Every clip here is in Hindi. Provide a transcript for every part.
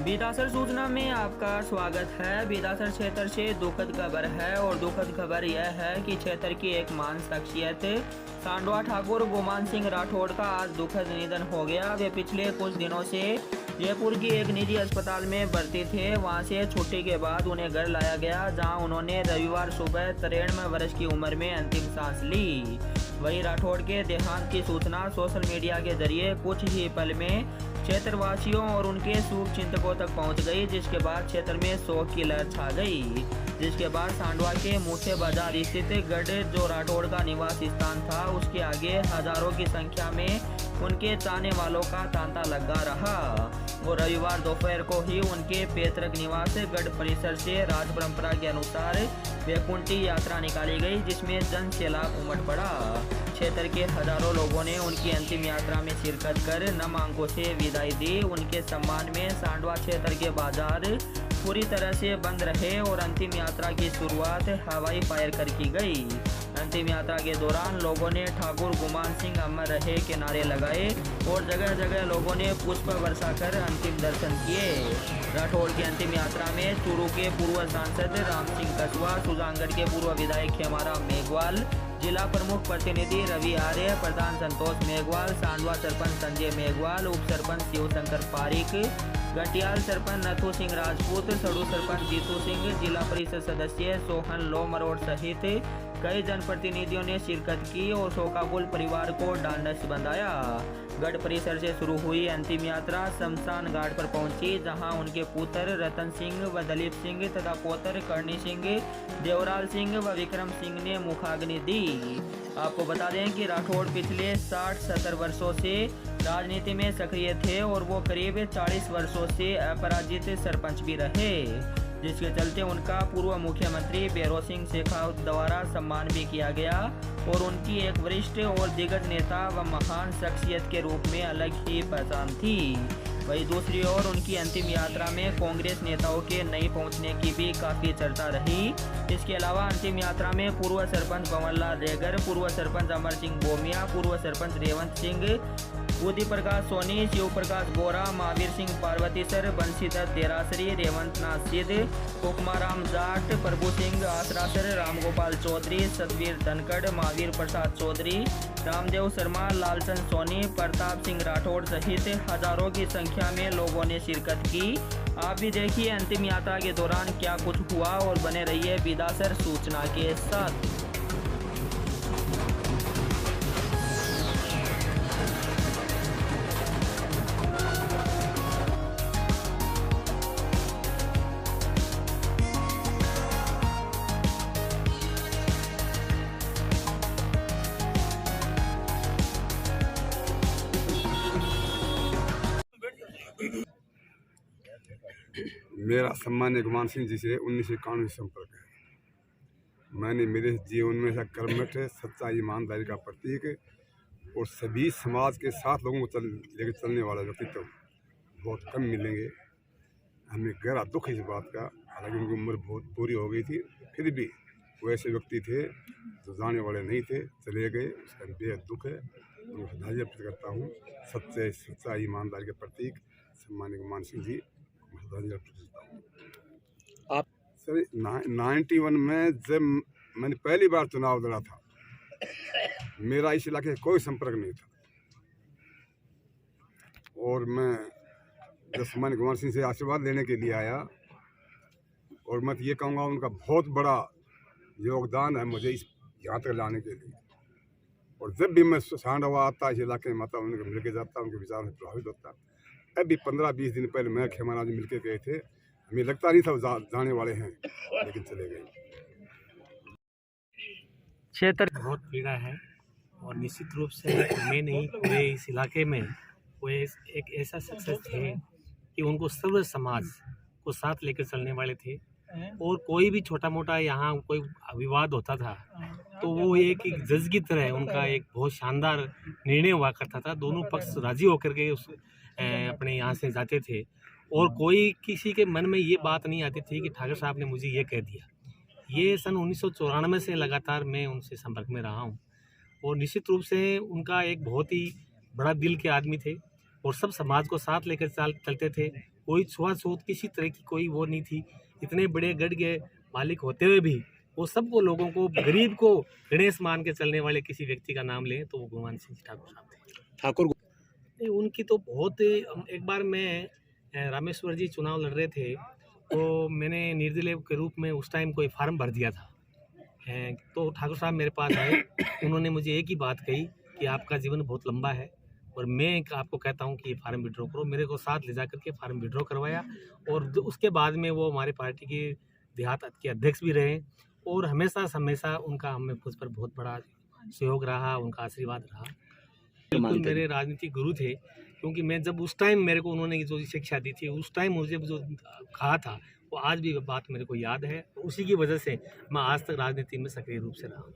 बेदासर सूचना में आपका स्वागत है। बेदासर क्षेत्र से दुखद खबर है और दुखद खबर यह है कि क्षेत्र की एक महान शख्सियत सांडवा ठाकुर गुमान सिंह राठौड़ का आज दुखद निधन हो गया। वे पिछले कुछ दिनों से जयपुर की एक निजी अस्पताल में भर्ती थे। वहां से छुट्टी के बाद उन्हें घर लाया गया, जहां उन्होंने रविवार सुबह 93 वर्ष की उम्र में अंतिम सांस ली। वहीं राठौड़ के देहांत की सूचना सोशल मीडिया के जरिए कुछ ही पल में क्षेत्रवासियों और उनके शुभचिंतकों तक पहुंच गई, जिसके बाद क्षेत्र में शोक की लहर छा गई। जिसके बाद सांडवा के मूसे बाजार स्थित गढ़, जो राठौड़ का निवास स्थान था, उसके आगे हजारों की संख्या में उनके चाहने वालों का तांता लगा रहा। और रविवार दोपहर को ही उनके पैतृक निवास गढ़ परिसर से राज परंपरा के अनुसार वैकुंठी यात्रा निकाली गई, जिसमें जन सैलाब उमड़ पड़ा। क्षेत्र के हजारों लोगों ने उनकी अंतिम यात्रा में शिरकत कर नम आंखों से विदाई दी। उनके सम्मान में सांडवा क्षेत्र के बाजार पूरी तरह से बंद रहे और अंतिम यात्रा की शुरुआत हवाई फायर कर की गई। अंतिम यात्रा के दौरान लोगों ने ठाकुर गुमान सिंह अमर रहे के नारे लगाए और जगह जगह लोगों ने पुष्प वर्षा कर अंतिम दर्शन किए। राठौड़ की अंतिम यात्रा में चूरू के पूर्व सांसद राम सिंह कछुआ, सुजानगढ़ के पूर्व विधायक खेमाराम मेघवाल, जिला प्रमुख प्रतिनिधि रवि आर्य, प्रधान संतोष मेघवाल, सांडवा सरपंच संजय मेघवाल, उप सरपंच शिवशंकर पारिक, घटियाल सरपंच नथु सिंह राजपूत, सड़ू सरपंच जीतू सिंह, जिला परिषद सदस्य सोहन लोमरोड सहित कई जनप्रतिनिधियों ने शिरकत की और शोकाकुल परिवार को ढांढस बंधाया। गढ़ परिसर से शुरू हुई अंतिम यात्रा शमशान घाट पर पहुंची, जहां उनके पुत्र रतन सिंह व दलीप सिंह तथा पौत्र करणी सिंह, देवराल सिंह व विक्रम सिंह ने मुखाग्नि दी। आपको बता दें कि राठौड़ पिछले 60-70 वर्षों से राजनीति में सक्रिय थे और वो करीब 40 वर्षों से अपराजित सरपंच भी रहे, जिसके चलते उनका पूर्व मुख्यमंत्री भैरों सिंह शेखावत द्वारा सम्मान भी किया गया और उनकी एक वरिष्ठ और दिग्गज नेता व महान शख्सियत के रूप में अलग ही पहचान थी। वहीं दूसरी ओर उनकी अंतिम यात्रा में कांग्रेस नेताओं के नहीं पहुंचने की भी काफ़ी चर्चा रही। इसके अलावा अंतिम यात्रा में पूर्व सरपंच भंवरलाल रेगर, पूर्व सरपंच अमर सिंह बोमिया, पूर्व सरपंच रेवंत सिंह, बुद्धि प्रकाश सोनी, शिव प्रकाश बोरा, महावीर सिंह पार्वतीसर, बंशीधर देरासरी, रेवंत नाथ सिद्ध, कुकमाराम जाट, प्रभु सिंह आसरासर, रामगोपाल चौधरी, सतवीर धनखड़, महावीर प्रसाद चौधरी, रामदेव शर्मा, लालचंद सोनी, प्रताप सिंह राठौड़ सहित हजारों की संख्या में लोगों ने शिरकत की। आप भी देखिए अंतिम यात्रा के दौरान क्या कुछ हुआ और बने रहिए बेदासर सूचना के साथ। मेरा सम्मान्य गुमान सिंह जी से 1991 संपर्क है। मैंने मेरे जीवन में ऐसा कर्मठ, सच्चा, ईमानदारी का प्रतीक और सभी समाज के साथ लोगों को लेकर चलने वाला व्यक्तित्व बहुत कम मिलेंगे। हमें गहरा दुख इस बात का, हालांकि उनकी उम्र बहुत पूरी हो गई थी, फिर भी वो ऐसे व्यक्ति थे जो जाने वाले नहीं थे, चले गए। उसका बेहद दुख है। उनको श्रद्धांजलि अर्पित करता हूँ। सच्चा ईमानदारी के प्रतीक सम्मान्य गुमान सिंह जी, श्रद्धांजलि अर्पित करता हूँ। आप सर 91 में जब मैंने पहली बार चुनाव लड़ा था, मेरा इस इलाके से कोई संपर्क नहीं था और मैं जब सम्मान्य गुमान सिंह से आशीर्वाद लेने के लिए आया, और मैं ये कहूँगा उनका बहुत बड़ा योगदान है मुझे इस यहाँ तक लाने के लिए। और जब भी मैं सांडवा आता इस इलाके में आता, उनके मिल के जाता, उनके विचार में प्रभावित होता। अभी 15-20 दिन पहले मैं खेमाराम जी मिल के गए थे, हमें लगता नहीं था वो जाने वाले हैं, लेकिन चले गए। क्षेत्र बहुत पीड़ा है और निश्चित रूप से मैं नहीं, पूरे इस इलाके में वो एक ऐसा सक्सेस थे कि उनको सर्व समाज को साथ लेकर चलने वाले थे। और कोई भी छोटा मोटा यहाँ कोई विवाद होता था तो वो एक जज की तरह उनका एक बहुत शानदार निर्णय हुआ करता था। दोनों पक्ष राजी होकर के उस अपने यहाँ से जाते थे और कोई किसी के मन में ये बात नहीं आती थी कि ठाकुर साहब ने मुझे ये कह दिया। ये सन 1994 से लगातार मैं उनसे संपर्क में रहा हूँ और निश्चित रूप से उनका एक बहुत ही बड़ा दिल के आदमी थे और सब समाज को साथ लेकर चलते थे। कोई छुआछूत किसी तरह की कोई वो नहीं थी। इतने बड़े गढ़ के मालिक होते हुए भी वो सबको लोगों को गरीब को गणेश मान के चलने वाले किसी व्यक्ति का नाम लें तो वो गोमान सिंह ठाकुर साहब थे। ठाकुर नहीं, उनकी तो बहुत एक बार मैं रामेश्वर जी चुनाव लड़ रहे थे तो मैंने निर्दलीय के रूप में उस टाइम कोई फार्म भर दिया था। तो ठाकुर साहब मेरे पास आए, उन्होंने मुझे एक ही बात कही कि आपका जीवन बहुत लंबा है और मैं आपको कहता हूं कि ये फार्म विड्रॉ करो। मेरे को साथ ले जा करके फार्म विड्रॉ करवाया और उसके बाद में वो हमारे पार्टी के देहात के अध्यक्ष भी रहे और हमेशा उनका हमें मुझ पर बहुत बड़ा सहयोग रहा, उनका आशीर्वाद रहा। बिल्कुल मेरे राजनीतिक गुरु थे, क्योंकि मैं जब उस टाइम मेरे को उन्होंने जो शिक्षा दी थी उस टाइम मुझे जो कहा था वो आज भी बात मेरे को याद है। उसी की वजह से मैं आज तक राजनीति में सक्रिय रूप से रहा हूँ।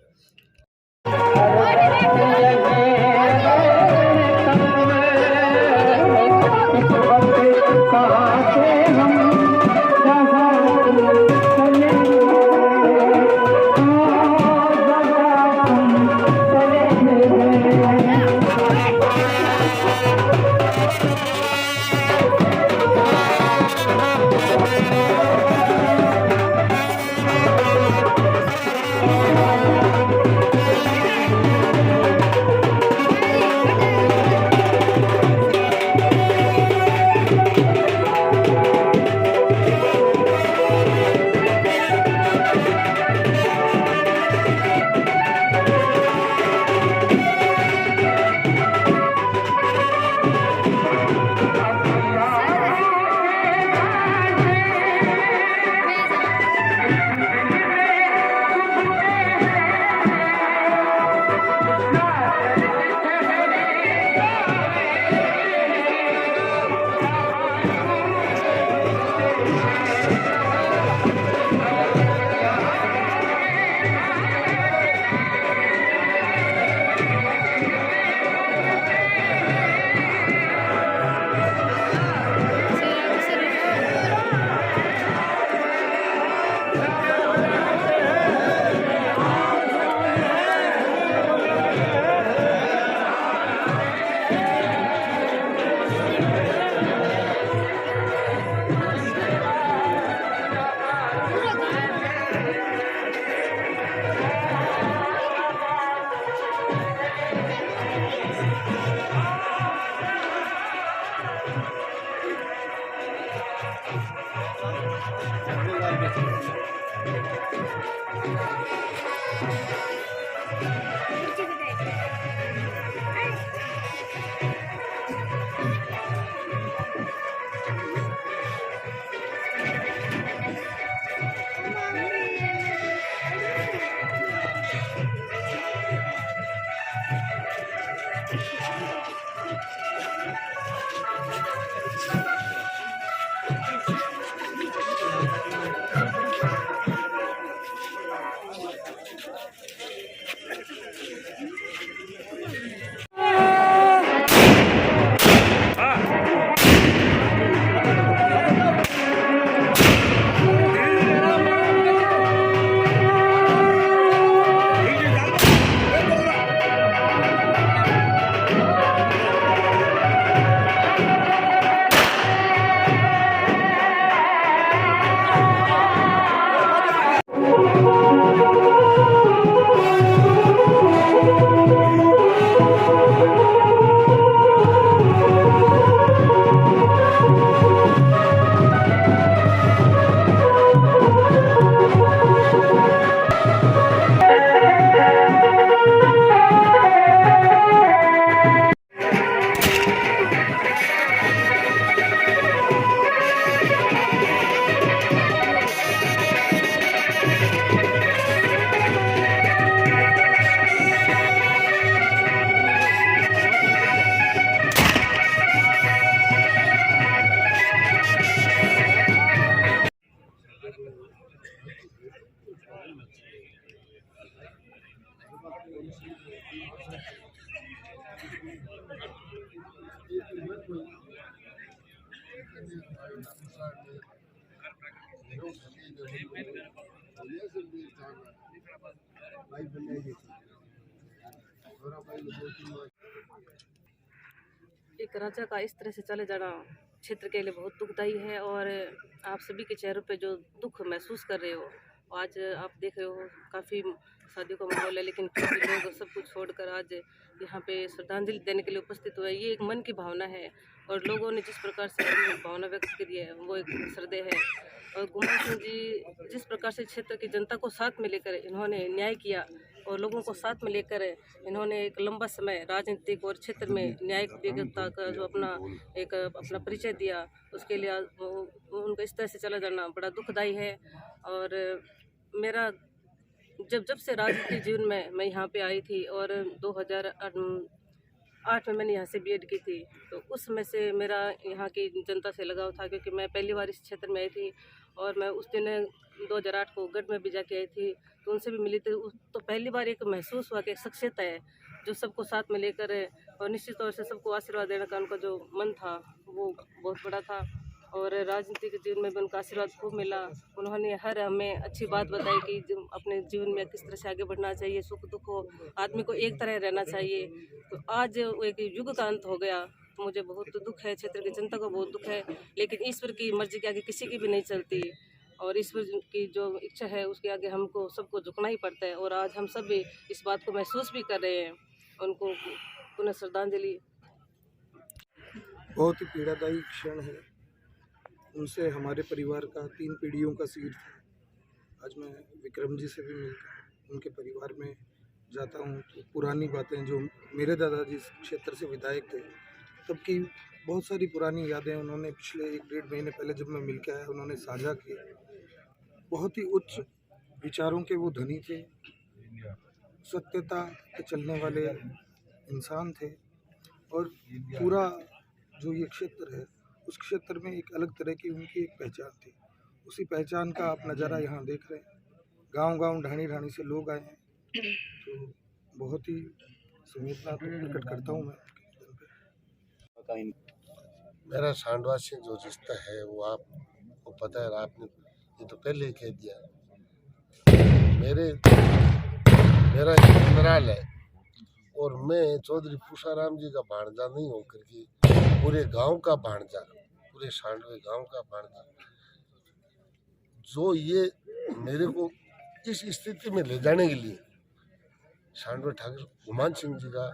एक राजा का इस तरह से चले जाना क्षेत्र के लिए बहुत दुखदायी है। और आप सभी के चेहरों पे जो दुख महसूस कर रहे हो, आज आप देख रहे हो काफ़ी शादियों का माहौल है, लेकिन फिर भी लोग सब कुछ छोड़कर आज यहाँ पे श्रद्धांजलि देने के लिए उपस्थित हुए। ये एक मन की भावना है और लोगों ने जिस प्रकार से अपनी भावना व्यक्त करी है वो एक श्रद्धेय है। और गुमान सिंह जी जिस प्रकार से क्षेत्र की जनता को साथ में लेकर इन्होंने न्याय किया और लोगों को साथ में लेकर इन्होंने एक लंबा समय राजनीतिक और क्षेत्र में न्यायिक विज्ञता का जो अपना परिचय दिया, उसके लिए उनका इस तरह से चला जाना बड़ा दुखदायी है। और मेरा जब से राजनीतिक जीवन में मैं यहाँ पे आई थी और 2008 में मैंने यहाँ से बीएड की थी, तो उस समय से मेरा यहाँ की जनता से लगाव था, क्योंकि मैं पहली बार इस क्षेत्र में आई थी और मैं उस दिन 2008 को गढ़ में भी जाके आई थी, तो उनसे भी मिली थी। तो पहली बार एक महसूस हुआ कि एक शख्सियत है जो सबको साथ में लेकर और निश्चित तौर से सबको आशीर्वाद देने का उनका जो मन था वो बहुत बड़ा था। और राजनीतिक जीवन में भी उनका आशीर्वाद खूब मिला। उन्होंने हर हमें अच्छी बात बताई कि अपने जीवन में किस तरह से आगे बढ़ना चाहिए, सुख दुख हो, आदमी को एक तरह रहना चाहिए। तो आज एक युग का अंत हो गया, तो मुझे बहुत दुख है, क्षेत्र की जनता को बहुत दुख है, लेकिन ईश्वर की मर्जी के आगे किसी की भी नहीं चलती और ईश्वर की जो इच्छा है उसके आगे हमको सबको झुकना ही पड़ता है। और आज हम सब भी इस बात को महसूस भी कर रहे हैं। उनको पुनः श्रद्धांजलि। बहुत ही पीड़ादायी क्षण है। उनसे हमारे परिवार का 3 पीढ़ियों का सीर था। आज मैं विक्रम जी से भी मिलकर उनके परिवार में जाता हूँ तो पुरानी बातें जो मेरे दादाजी इस क्षेत्र से विधायक थे तब की बहुत सारी पुरानी यादें उन्होंने पिछले 1-1.5 महीने पहले जब मैं मिल के आया उन्होंने साझा की। बहुत ही उच्च विचारों के वो धनी थे, सत्यता पे चलने वाले इंसान थे और पूरा जो ये क्षेत्र है उस क्षेत्र में एक अलग तरह की उनकी एक पहचान थी। उसी पहचान का आप नज़ारा यहाँ देख रहे हैं। गांव-गांव ढाणी-ढाणी से लोग आए हैं, तो बहुत ही संवेदना प्रकट करता हूँ मैं। मेरा सांडवा से जो रिश्ता है वो आपको पता है, आपने ये तो पहले ही कह दिया। मेरा एक ससुराल है और मैं चौधरी पूषाराम जी का भांजा नहीं होकर के पूरे गांव का भांजा, पूरे सांडवे गांव का भांजा, जो ये मेरे को इस स्थिति में ले जाने के लिए सांडवे ठाकुर गुमान सिंह जी का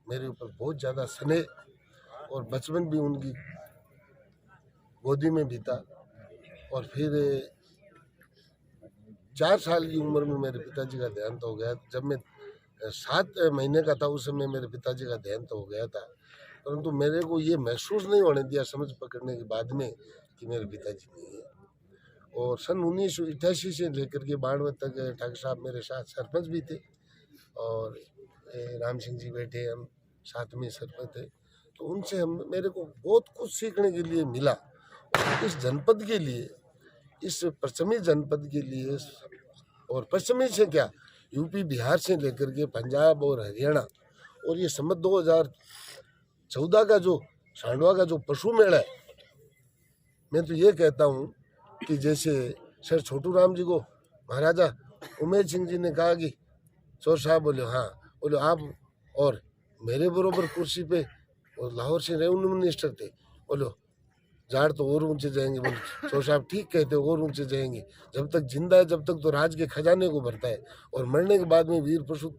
मेरे ऊपर बहुत ज़्यादा स्नेह और बचपन भी उनकी गोदी में बीता। और फिर 4 साल की उम्र में मेरे पिताजी का देहांत हो गया। जब मैं 7 महीने का था उस समय मेरे पिताजी का देहांत हो गया था, परंतु मेरे को ये महसूस नहीं होने दिया समझ पकड़ने के बाद में कि मेरे पिताजी नहीं है। और सन 1988 से लेकर के 92 तक ठाकुर साहब मेरे साथ सरपंच भी थे और राम सिंह जी बैठे, हम साथ में सरपंच थे, तो उनसे मेरे को बहुत कुछ सीखने के लिए मिला। और इस जनपद के लिए, इस पश्चिमी जनपद के लिए, और पश्चिमी से क्या यूपी बिहार से लेकर के पंजाब और हरियाणा, और ये सम्मत 2014 का जो सांडवा का जो पशु मेला है, मैं तो ये कहता हूँ कि जैसे सर छोटू राम जी को महाराजा उमेद सिंह जी ने कहा कि चौर साहब बोले हाँ, बोले आप और मेरे बराबर कुर्सी पे, और लाहौर से रेवेन्यू मिनिस्टर थे, बोलो झाड़ तो और ऊंचे जाएंगे, बोले चौर साहब ठीक कहते और ऊंचे जाएंगे। जब तक जिंदा है जब तक तो राज के खजाने को भरता है, और मरने के बाद में वीर पशु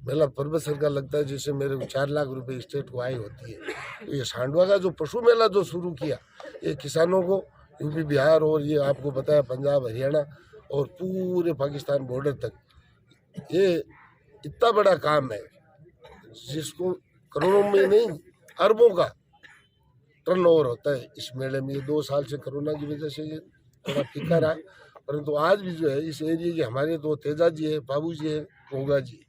मेला पर्वत सर का लगता है, जिससे मेरे को 4 लाख रुपए स्टेट को आय होती है। तो ये सांडवा का जो पशु मेला जो शुरू किया, ये किसानों को यूपी बिहार और ये आपको पता है पंजाब हरियाणा और पूरे पाकिस्तान बॉर्डर तक, ये इतना बड़ा काम है जिसको करोड़ों में नहीं अरबों का टर्नओवर होता है इस मेले में। ये 2 साल से कोरोना की वजह से ये थोड़ा फीका रहा, परंतु आज भी जो है इस एरिया के हमारे 2 तेजा जी है, बाबू जी है, गोगा जी।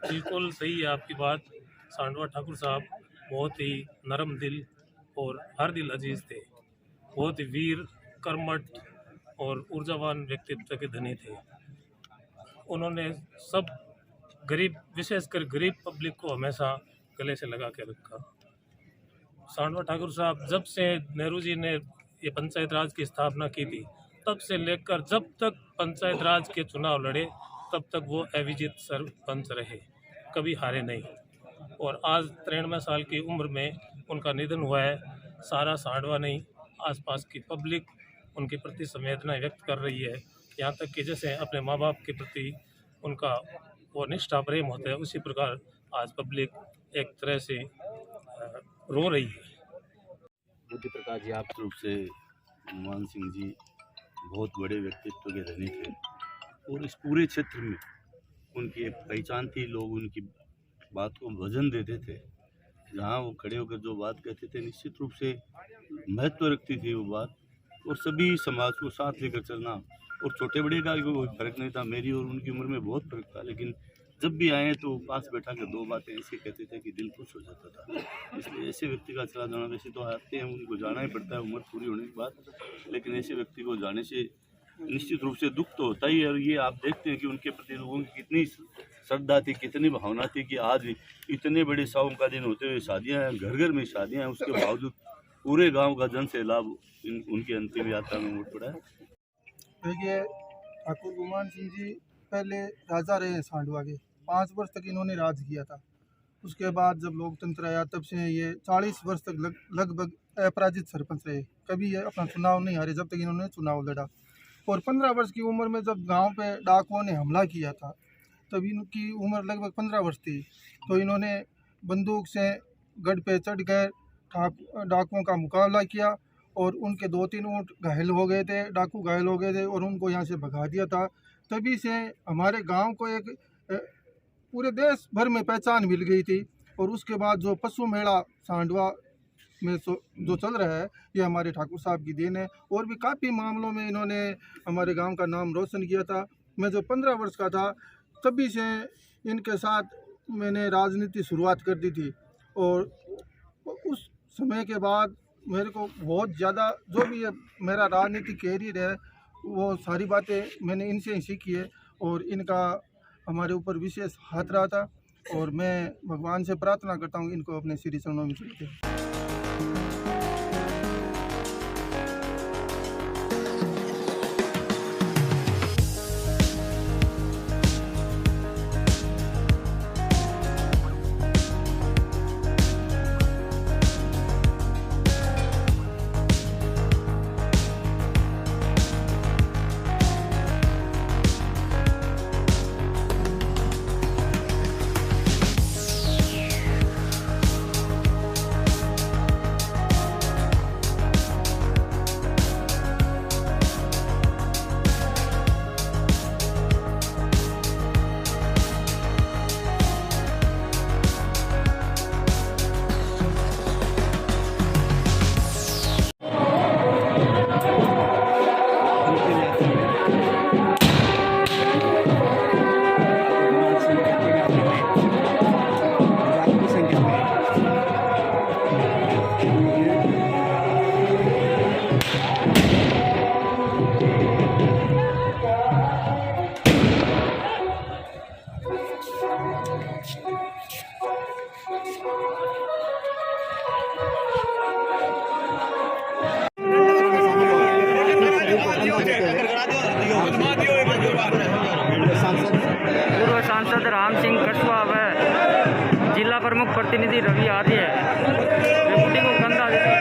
बिल्कुल सही है आपकी बात। सांडवा ठाकुर साहब बहुत ही नरम दिल और हर दिल अजीज थे, बहुत ही वीर कर्मठ और ऊर्जावान व्यक्तित्व के धनी थे। उन्होंने सब गरीब, विशेषकर गरीब पब्लिक को हमेशा गले से लगा के रखा। सांडवा ठाकुर साहब जब से नेहरू जी ने ये पंचायत राज की स्थापना की थी, तब से लेकर जब तक पंचायत राज के चुनाव लड़े, तब तक वो अविजित सरपंच रहे, कभी हारे नहीं। और आज 93 साल की उम्र में उनका निधन हुआ है। सारा सांडवा नहीं, आसपास की पब्लिक उनके प्रति संवेदना व्यक्त कर रही है। यहाँ तक कि जैसे अपने माँ बाप के प्रति उनका वो निष्ठा प्रेम होता है, उसी प्रकार आज पब्लिक एक तरह से रो रही है। बुद्धि प्रकाश जी, आप रूप से गुमान सिंह जी बहुत बड़े व्यक्तित्व के धनी थे और इस पूरे क्षेत्र में उनकी एक पहचान थी। लोग उनकी बात को वजन देते थे। जहाँ वो खड़े होकर जो बात कहते थे, निश्चित रूप से महत्व रखती थी वो बात, और सभी समाज को साथ लेकर चलना। और छोटे बड़े का कोई फर्क नहीं था, मेरी और उनकी उम्र में बहुत फर्क था, लेकिन जब भी आए तो पास बैठा कर दो बातें ऐसी कहते थे कि दिल खुश हो जाता था। इसलिए ऐसे व्यक्ति का चला जाना, वैसे तो आते हैं, उनको जाना ही पड़ता है उम्र पूरी होने के बाद, लेकिन ऐसे व्यक्ति को जाने से निश्चित रूप से दुख तो होता ही है। और ये आप देखते हैं कि उनके प्रति लोगों की कितनी श्रद्धा थी, कितनी भावना थी कि आज इतने बड़े सावन का दिन होते हुए शादियाँ हैं, घर घर में शादियाँ हैं, उसके बावजूद पूरे गांव का जन सैलाब उनकी अंतिम यात्रा में उमड़ पड़ा है। देखिए, ठाकुर गुमान सिंह जी पहले राजा रहे हैं सांडवा के, 5 वर्ष तक इन्होंने राज किया था। उसके बाद जब लोकतंत्र आया तब से ये 40 वर्ष तक लगभग अपराजित सरपंच रहे। कभी ये अपना चुनाव नहीं हारे जब तक इन्होंने चुनाव लड़ा। और 15 वर्ष की उम्र में जब गांव पे डाकुओं ने हमला किया था, तब इनकी उम्र लगभग 15 वर्ष थी। तो इन्होंने बंदूक से गढ़ पे चढ़ गए, डाकुओं का मुकाबला किया और उनके 2-3 ऊँट घायल हो गए थे, डाकू घायल हो गए थे और उनको यहाँ से भगा दिया था। तभी से हमारे गांव को एक पूरे देश भर में पहचान मिल गई थी। और उसके बाद जो पशु मेला सांडवा में जो चल रहा है, ये हमारे ठाकुर साहब की देन है। और भी काफ़ी मामलों में इन्होंने हमारे गांव का नाम रोशन किया था। मैं जो 15 वर्ष का था तभी से इनके साथ मैंने राजनीति शुरुआत कर दी थी। और उस समय के बाद मेरे को बहुत ज़्यादा जो भी मेरा राजनीतिक कैरियर है, वो सारी बातें मैंने इनसे ही सीखी है। और इनका हमारे ऊपर विशेष हाथ रहा था और मैं भगवान से प्रार्थना करता हूँ इनको अपने श्री चरणों में चलते। पूर्व सांसद राम सिंह कछुआ व जिला प्रमुख प्रतिनिधि रवि आर्य रिपोर्टिंग को कंधा देते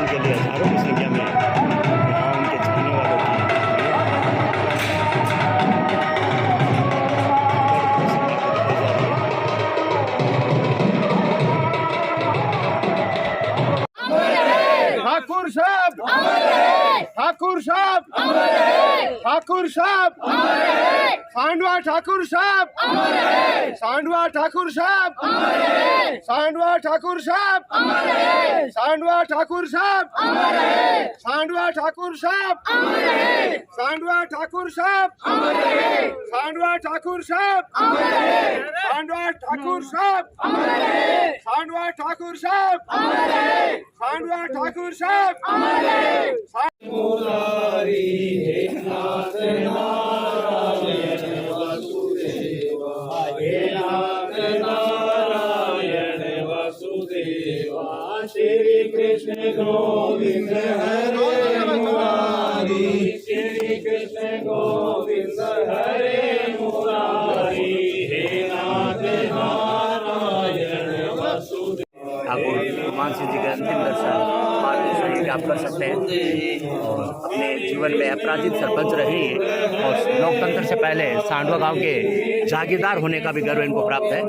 के लिए हजारों की संख्या में यहाँ उनके चाहने वालों की ठाकुर साहब ठाकुर साहब ठाकुर साहब सांडवा ठाकुर साहब सांडवा ठाकुर साहब सांडवा ठाकुर साहब सांडवा ठाकुर साहब सांडवा ठाकुर साहब सांडवा ठाकुर साहब सांडवा ठाकुर साहब सांडवा ठाकुर साहब सांडवा ठाकुर साहब सांडवा ठाकुर साहब श्री कृष्ण गोविंद हरे मुरारी श्री कृष्ण गोविंद हरे मुरारी हे नाथ नारायण वसुदेव। ठाकुर गुमान सिंह जी के अंतिम दर्शन मार्ग आप कर सकते हैं और अपने जीवन में अपराजित सरपंच रहे हैं और लोकतंत्र से पहले सांडवा गांव के जागीरदार होने का भी गर्व इनको प्राप्त है।